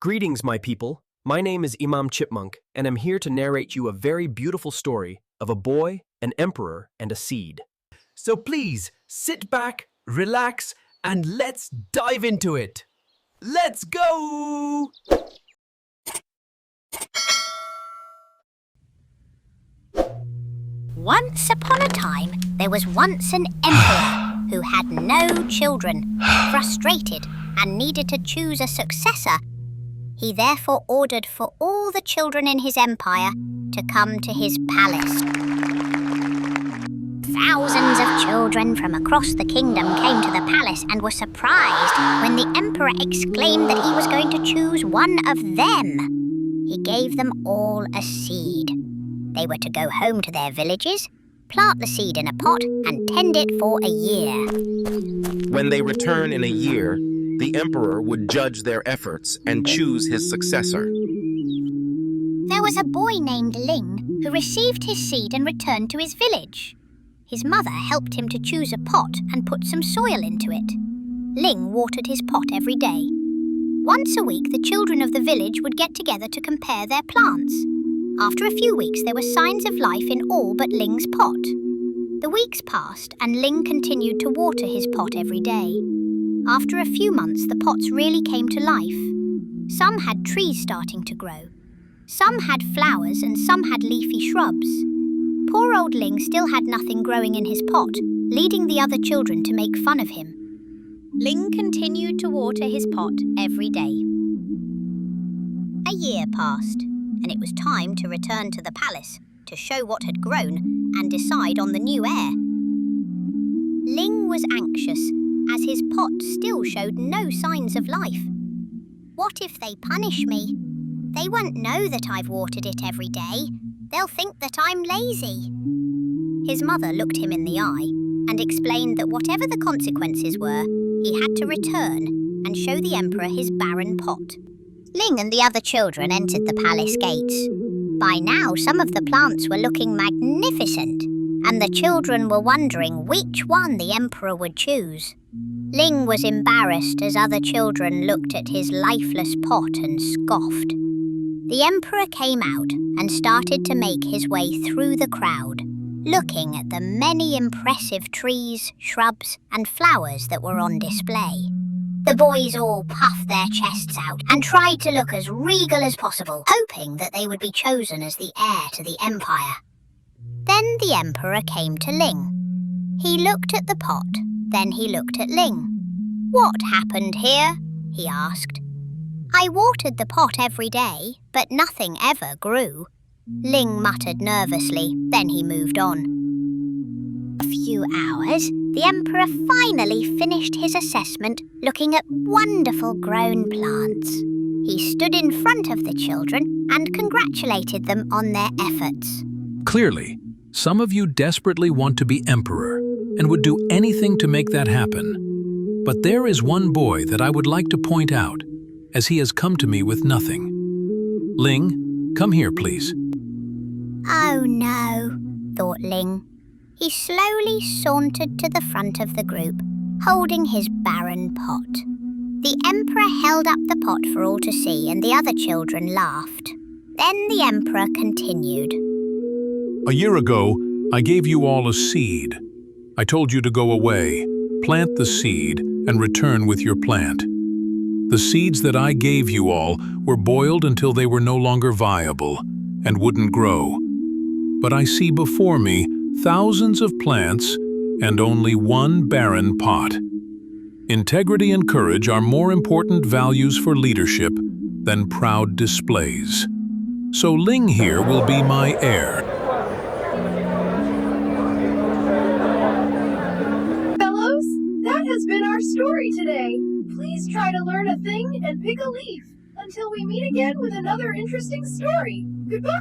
Greetings, my people. My name is Imam Chipmunk, and I'm here to narrate you a very beautiful story of a boy, an emperor, and a seed. So please, sit back, relax, and let's dive into it. Let's go! Once upon a time, there was once an emperor who had no children, frustrated, and needed to choose a successor. He therefore ordered for all the children in his empire to come to his palace. Thousands of children from across the kingdom came to the palace and were surprised when the emperor exclaimed that he was going to choose one of them. He gave them all a seed. They were to go home to their villages, plant the seed in a pot, and tend it for a year. When they return in a year, the emperor would judge their efforts and choose his successor. There was a boy named Ling who received his seed and returned to his village. His mother helped him to choose a pot and put some soil into it. Ling watered his pot every day. Once a week, the children of the village would get together to compare their plants. After a few weeks, there were signs of life in all but Ling's pot. The weeks passed, and Ling continued to water his pot every day. After a few months, the pots really came to life. Some had trees starting to grow. Some had flowers and some had leafy shrubs. Poor old Ling still had nothing growing in his pot, leading the other children to make fun of him. Ling continued to water his pot every day. A year passed, and it was time to return to the palace to show what had grown and decide on the new heir. Ling was anxious, as his pot still showed no signs of life. What if they punish me? They won't know that I've watered it every day. They'll think that I'm lazy. His mother looked him in the eye and explained that whatever the consequences were, he had to return and show the emperor his barren pot. Ling and the other children entered the palace gates. By now, some of the plants were looking magnificent, and the children were wondering which one the emperor would choose. Ling was embarrassed as other children looked at his lifeless pot and scoffed. The emperor came out and started to make his way through the crowd, looking at the many impressive trees, shrubs, and flowers that were on display. The boys all puffed their chests out and tried to look as regal as possible, hoping that they would be chosen as the heir to the empire. Then the emperor came to Ling. He looked at the pot, then he looked at Ling. "What happened here?" he asked. "I watered the pot every day, but nothing ever grew." Ling muttered nervously, then he moved on. A few hours, the emperor finally finished his assessment, looking at wonderful grown plants. He stood in front of the children and congratulated them on their efforts. Clearly, some of you desperately want to be emperor and would do anything to make that happen. But there is one boy that I would like to point out, as he has come to me with nothing. Ling, come here, please. Oh no, thought Ling. He slowly sauntered to the front of the group, holding his barren pot. The emperor held up the pot for all to see, and the other children laughed. Then the emperor continued. A year ago, I gave you all a seed. I told you to go away, plant the seed, and return with your plant. The seeds that I gave you all were boiled until they were no longer viable and wouldn't grow. But I see before me thousands of plants and only one barren pot. Integrity and courage are more important values for leadership than proud displays. So Ling here will be my heir. Fellows, that has been our story today. Please try to learn a thing and pick a leaf until we meet again with another interesting story. Goodbye.